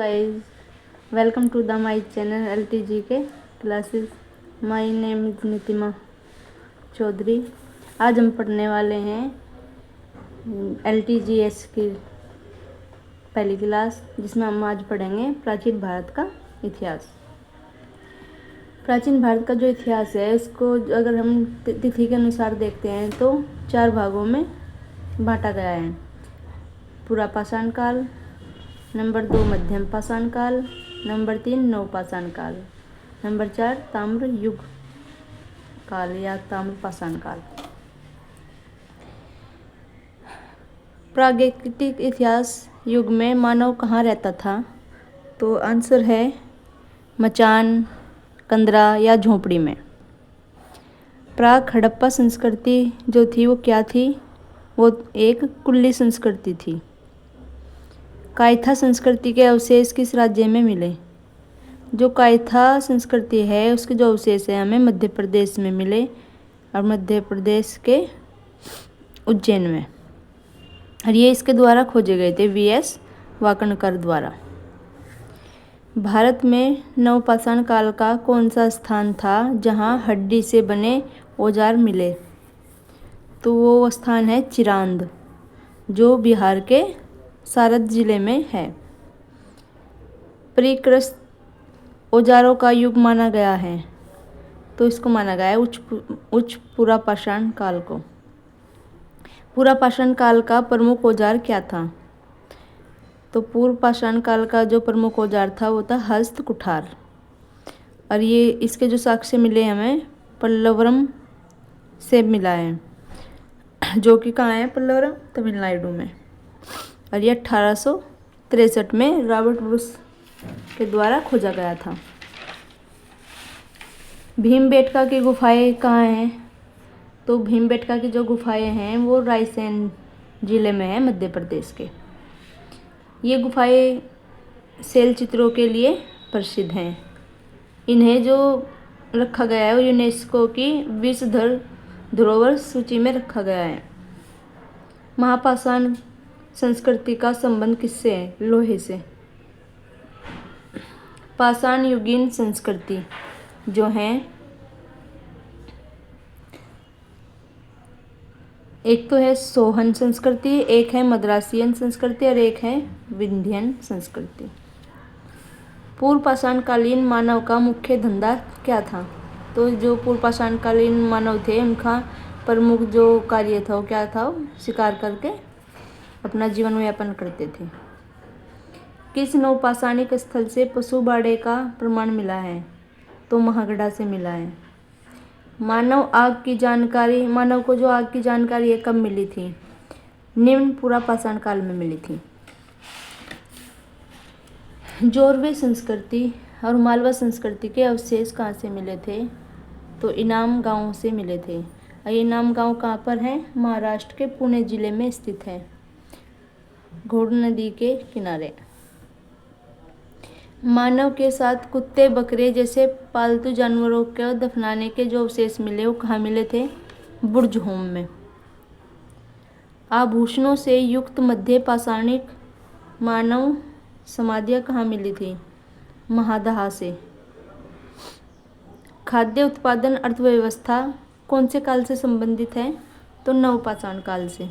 guys, welcome to the my channel LTG के classes. My name is Nitima Chaudhary. आज हम पढ़ने वाले हैं LTGS की पहली क्लास, जिसमें हम आज पढ़ेंगे प्राचीन भारत का इतिहास। प्राचीन भारत का जो इतिहास है उसको अगर हम तिथि के अनुसार देखते हैं तो 4 भागों में बांटा गया है। पुरापाषाण काल, नंबर 2 मध्यम पाषाण काल, नंबर 3 नवपाषाण काल, नंबर 4 ताम्र युग काल या ताम्र पाषाण काल। प्रागैतिहासिक इतिहास युग में मानव कहाँ रहता था? तो आंसर है मचान, कंदरा या झोपड़ी में। प्राग हड़प्पा संस्कृति जो थी वो क्या थी? वो एक कुल्ली संस्कृति थी। कायथा संस्कृति के अवशेष किस राज्य में मिले? जो कायथा संस्कृति है उसके जो अवशेष है हमें मध्य प्रदेश में मिले, और मध्य प्रदेश के उज्जैन में। और ये इसके द्वारा खोजे गए थे, V.S. वाकणकर द्वारा। भारत में नवपाषाण काल का कौन सा स्थान था जहाँ हड्डी से बने औजार मिले? तो वो स्थान है चिरांद, जो बिहार के सारद जिले में है। परिष्कृत औजारों का युग माना गया है, तो इसको माना गया है उच्च पुरापाषाण काल को। पुरापाषाण काल का प्रमुख औजार क्या था? तो पूर्व पाषाण काल का जो प्रमुख औजार था वो था हस्त कुठार। और ये इसके जो साक्ष्य मिले हमें पल्लवरम से मिला है, जो कि कहाँ है? पल्लवरम, तमिलनाडु में। और ये 1863 में रॉबर्ट ब्रूस के द्वारा खोजा गया था। भीमबेटका की गुफाएं कहाँ हैं? तो भीमबेटका की जो गुफाएं हैं वो रायसेन जिले में है, मध्य प्रदेश के। ये गुफाएं शैल चित्रों के लिए प्रसिद्ध हैं। इन्हें जो रखा गया है वो यूनेस्को की विश्व धरोहर सूची में रखा गया है। महापाषाण संस्कृति का संबंध किससे है? लोहे से। पाषाण युगीन संस्कृति जो है, एक तो है सोहन संस्कृति, एक है मद्रासियन संस्कृति और एक है विंध्यन संस्कृति। पूर्व पाषाणकालीन मानव का मुख्य धंधा क्या था? तो जो पूर्व पाषाणकालीन मानव थे उनका प्रमुख जो कार्य था वो क्या था? शिकार करके अपना जीवन यापन करते थे। किस नवपाषाणिक स्थल से पशु बाड़े का प्रमाण मिला है? तो महागढ़ा से मिला है। मानव को जो आग की जानकारी है कब मिली थी? निम्न पुरापाषाण काल में मिली थी। जोरवे संस्कृति और मालवा संस्कृति के अवशेष कहाँ से मिले थे? तो इनाम गांव से मिले थे। और ये इनाम गांव कहाँ पर है? महाराष्ट्र के पुणे जिले में स्थित है, घोड़ नदी के किनारे। मानव के साथ कुत्ते बकरे जैसे पालतू जानवरों को दफनाने के जो अवशेष मिले वो कहाँ मिले थे? बुर्ज होम में। आभूषणों से युक्त मध्य पाषाणिक मानव समाधियाँ कहाँ मिली थी? महादहा से। खाद्य उत्पादन अर्थव्यवस्था कौन से काल से संबंधित है? तो नवपाषाण काल से।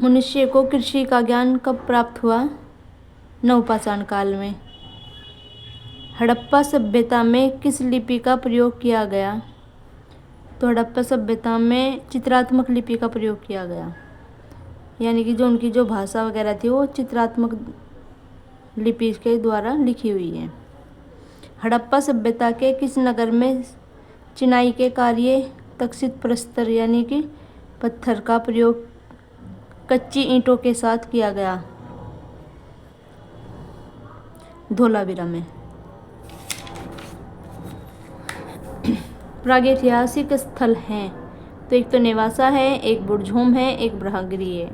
मनुष्य को कृषि का ज्ञान कब प्राप्त हुआ? नवपाषाण काल में। हड़प्पा सभ्यता में किस लिपि का प्रयोग किया गया? तो हड़प्पा सभ्यता में चित्रात्मक लिपि का प्रयोग किया गया, यानी कि जो उनकी जो भाषा वगैरह थी वो चित्रात्मक लिपि के द्वारा लिखी हुई है। हड़प्पा सभ्यता के किस नगर में चिनाई के कार्य तक्षित प्रस्तर यानी कि पत्थर का प्रयोग कच्ची ईंटों के साथ किया गया? धोलावीरा में। प्रागैतिहासिक स्थल हैं तो एक तो नेवासा है, एक बुर्जहोम है, एक ब्रह्मगिरी है।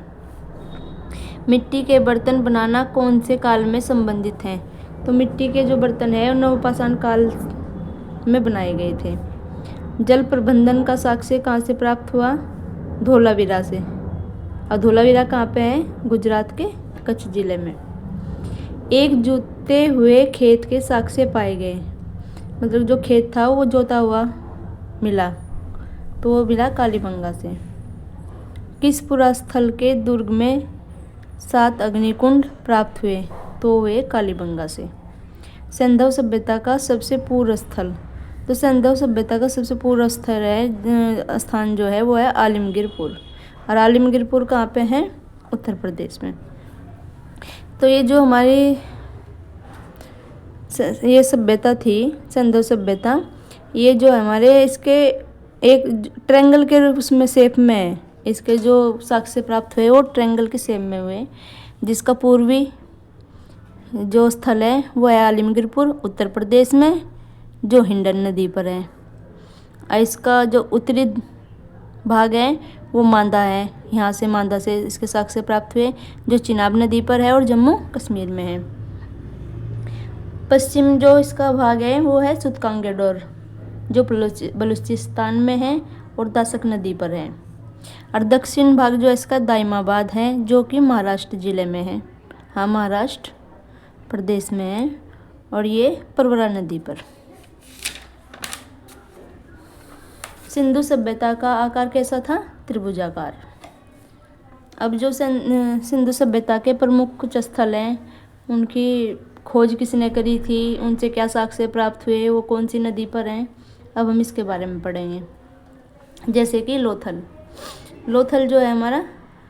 मिट्टी के बर्तन बनाना कौन से काल में संबंधित है? तो मिट्टी के जो बर्तन है वो नवपाषाण काल में बनाए गए थे। जल प्रबंधन का साक्ष्य कहाँ से प्राप्त हुआ? धोलावीरा से। और धोलावीरा कहाँ पे है? गुजरात के कच्छ जिले में। एक जोते हुए खेत के साक्ष्य पाए गए, मतलब जो खेत था वो जोता हुआ मिला, तो वो मिला कालीबंगा से। किस पुरास्थल के दुर्ग में 7 अग्निकुंड प्राप्त हुए, तो वे कालीबंगा से। सिंधु सभ्यता का सबसे पूर्व स्थल, तो सिंधु सभ्यता का सबसे पूर्व स्थल है स्थान जो है वो है आलमगीरपुर। और आलमगीरपुर कहाँ पे है, उत्तर प्रदेश में। तो ये जो हमारी ये सभ्यता थी सिंधु सभ्यता, ये जो हमारे इसके एक ट्रायंगल के उसमें शेप में है, इसके जो साक्ष्य प्राप्त हुए वो ट्रायंगल के शेप में हुए, जिसका पूर्वी जो स्थल है वो है आलमगीरपुर उत्तर प्रदेश में, जो हिंडन नदी पर है। और इसका जो उत्तरी भाग है वो मांदा है, यहाँ से मांदा से इसके साक्ष्य प्राप्त हुए, जो चिनाब नदी पर है और जम्मू कश्मीर में है। पश्चिम जो इसका भाग है वो है सुतकांगेडोर, जो बलूचिस्तान में है और दासक नदी पर है। और दक्षिण भाग जो इसका दाइमाबाद है, जो कि महाराष्ट्र जिले में है, हाँ महाराष्ट्र प्रदेश में है, और ये परवरा नदी पर। सिंधु सभ्यता का आकार कैसा था, त्रिभुजाकार। अब जो सिंधु सभ्यता के प्रमुख कुछ स्थल हैं, उनकी खोज किसने करी थी, उनसे क्या साक्ष्य प्राप्त हुए, वो कौन सी नदी पर हैं, अब हम इसके बारे में पढ़ेंगे। जैसे कि लोथल, लोथल जो है हमारा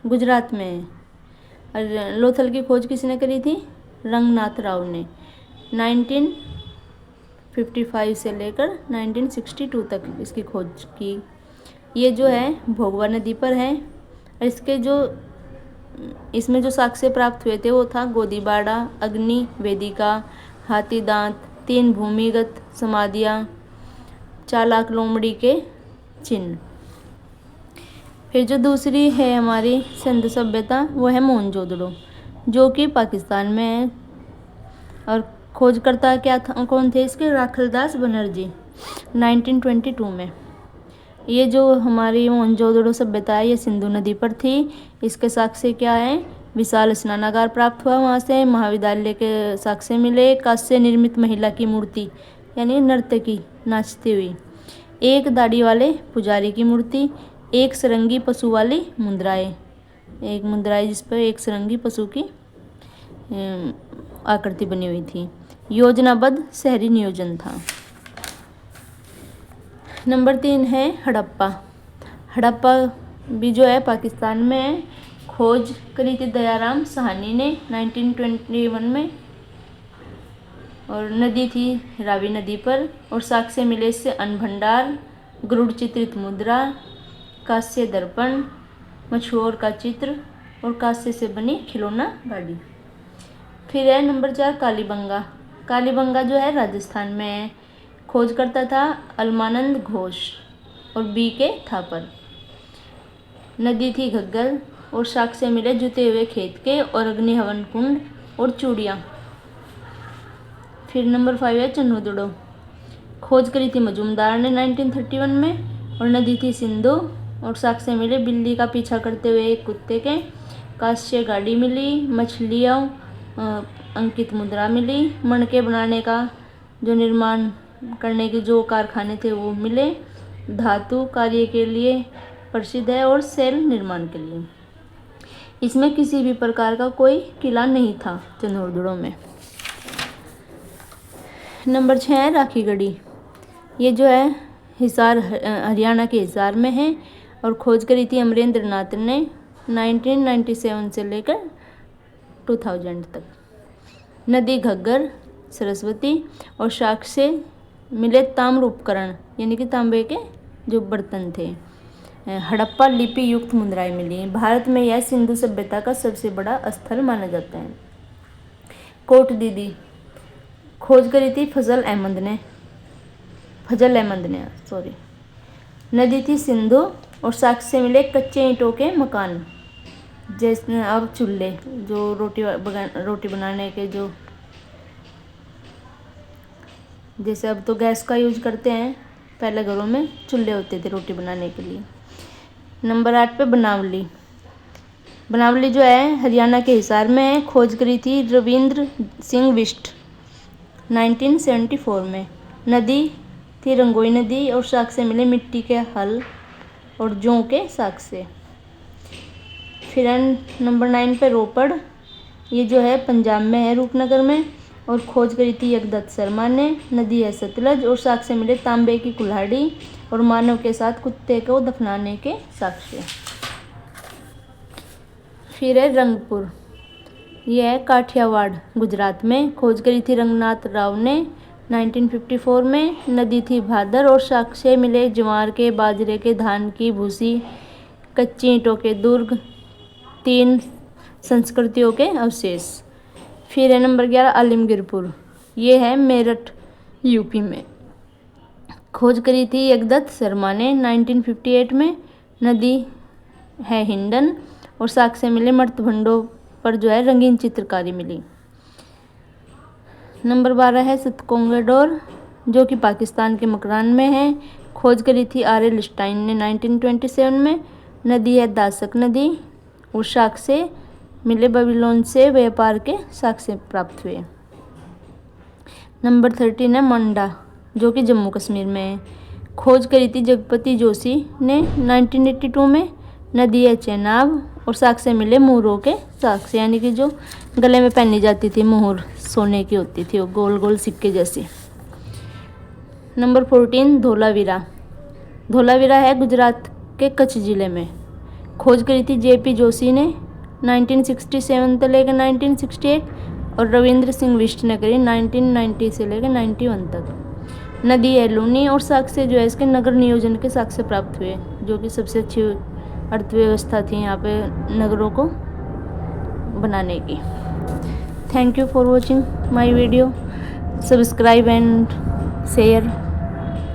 गुजरात में है। और लोथल की खोज किसने करी थी, रंगनाथ राव ने 1955 से लेकर 1962 तक इसकी खोज की। ये जो है भोगवा नदी पर है। और इसमें जो साक्ष्य प्राप्त हुए थे वो था गोदीबाड़ा, अग्नि वेदिका, हाथी दांत, 3 भूमिगत समाधियाँ, 4 लाख लोमड़ी के चिन्ह। फिर जो दूसरी है हमारी सिंधु सभ्यता वो है मोहनजोदड़ो, जो कि पाकिस्तान में है। और खोजकर्ता क्या था, कौन थे इसके, राखलदास बनर्जी 1922 में। ये जो हमारी मोहनजोदड़ो सभ्यता है ये सिंधु नदी पर थी। इसके साक्ष्य क्या है, विशाल स्नानागार प्राप्त हुआ वहाँ से, महाविद्यालय के साक्ष्य मिले, कांस्य निर्मित महिला की मूर्ति यानी नर्तकी नाचती हुई, एक दाढ़ी वाले पुजारी की मूर्ति, एक सरंगी पशु वाली मुद्राएं, एक मुद्राएं जिस पर एक सरंगी पशु की आकृति बनी हुई थी। योजनाबद्ध शहरी नियोजन था। नंबर 3 है हड़प्पा। हड़प्पा भी जो है पाकिस्तान में है। खोज करी थी दयाराम साहनी ने 1921 में, और नदी थी रावी नदी पर। और साक्ष्य मिले इससे अन्न भंडार, गरुड़ चित्रित मुद्रा, कांस्य दर्पण, मछुआर का चित्र और कांस्य से बनी खिलौना गाड़ी। फिर है नंबर 4 कालीबंगा। कालीबंगा जो है राजस्थान में है। खोज करता था अलमानंद घोष और बी के थापर। नदी थी घग्गर और साक्ष्य मिले जुते हुए खेत के और अग्नि हवन कुंड और चूड़ियाँ। फिर नंबर 5 है चन्होदड़ो। खोज करी थी मजूमदार ने 1931 में, और नदी थी सिंधु और साक्ष्य मिले बिल्ली का पीछा करते हुए एक कुत्ते के, कांस्य गाड़ी मिली, मछलियाँ अंकित मुद्रा मिली, मणके बनाने का जो निर्माण करने के जो कारखाने थे वो मिले, धातु कार्य के लिए प्रसिद्ध है और सेल निर्माण के लिए। इसमें किसी भी प्रकार का कोई किला नहीं था चन्होदड़ो में। नंबर 6 है राखीगढ़ी। ये जो है हिसार हरियाणा के हिसार में है, और खोज करी थी अमरेंद्र नाथ ने 1997 से लेकर 2000 तक। नदी घग्गर, सरस्वती और साक्ष्य मिले ताम्र उपकरण यानी कि तांबे के जो बर्तन थे। हड़प्पा लिपि युक्त मुद्राएं मिली। भारत में यह सिंधु सभ्यता का सबसे बड़ा स्थल माना जाता है। कोट दीदी खोज करी थी फजल अहमद ने नदी थी सिंधु और साक्ष्य मिले कच्चे ईंटों के मकान, जैसे अब चूल्हे जो रोटी बनाने के जो, जैसे अब तो गैस का यूज करते हैं, पहले घरों में चूल्हे होते थे रोटी बनाने के लिए। नंबर 8 पे बनावली। बनावली जो है हरियाणा के हिसार में है, खोज करी थी रविंद्र सिंह बिष्ट 1974 में। नदी थी रंगोई नदी और साक्ष्य से मिले मिट्टी के हल और जौ के साक्ष्य। फिर नंबर 9 पे रोपड़, ये जो है पंजाब में है रूपनगर में, और खोज करी थी यज्ञदत्त शर्मा ने। नदी है सतलज और साक्ष्य से मिले तांबे की कुल्हाड़ी और मानव के साथ कुत्ते को दफनाने के साक्ष्य। फिर है रंगपुर, यह है काठियावाड़ गुजरात में, खोज करी थी रंगनाथ राव ने 1954 में। नदी थी भादर और साक्ष्य मिले ज्वार के, बाजरे के, धान की भूसी, कच्ची ईंटों के दुर्ग, 3 संस्कृतियों के अवशेष। फिर है नंबर 11 आलमगीरपुर, ये है मेरठ यूपी में, खोज करी थी यज्ञदत्त शर्मा ने 1958 में। नदी है हिंडन और साक्ष्य मिले मृतभंडों पर जो है रंगीन चित्रकारी मिली। नंबर 12 है सतकोंगडोर, जो कि पाकिस्तान के मकरान में है, खोज करी थी आर.एल. स्टाइन ने 1927 में। नदी है दासक नदी और साक्ष्य मिले बेबीलोन से व्यापार के साक्ष्य प्राप्त हुए। नंबर 13 है मंडा, जो कि जम्मू कश्मीर में है, खोज करी थी जगपति जोशी ने 1982 में। नदी है चेनाब और साक्ष्य मिले मोहरों के साक्ष्य, यानी कि जो गले में पहनी जाती थी मोहर, सोने की होती थी वो, गोल गोल सिक्के जैसी। नंबर 14 धोलावीरा, धोलावीरा है गुजरात के कच्छ जिले में, खोज करी थी जेपी जोशी ने 1967 से लेकर 1968 और रविंद्र सिंह बिष्ट ने करी 1990 से लेकर 91 तक। नदी है लूनी और साक्ष्य जो है इसके नगर नियोजन के साक्ष्य प्राप्त हुए, जो कि सबसे अच्छी अर्थव्यवस्था थी यहाँ पे नगरों को बनाने की। Thank you for watching my video, subscribe and share.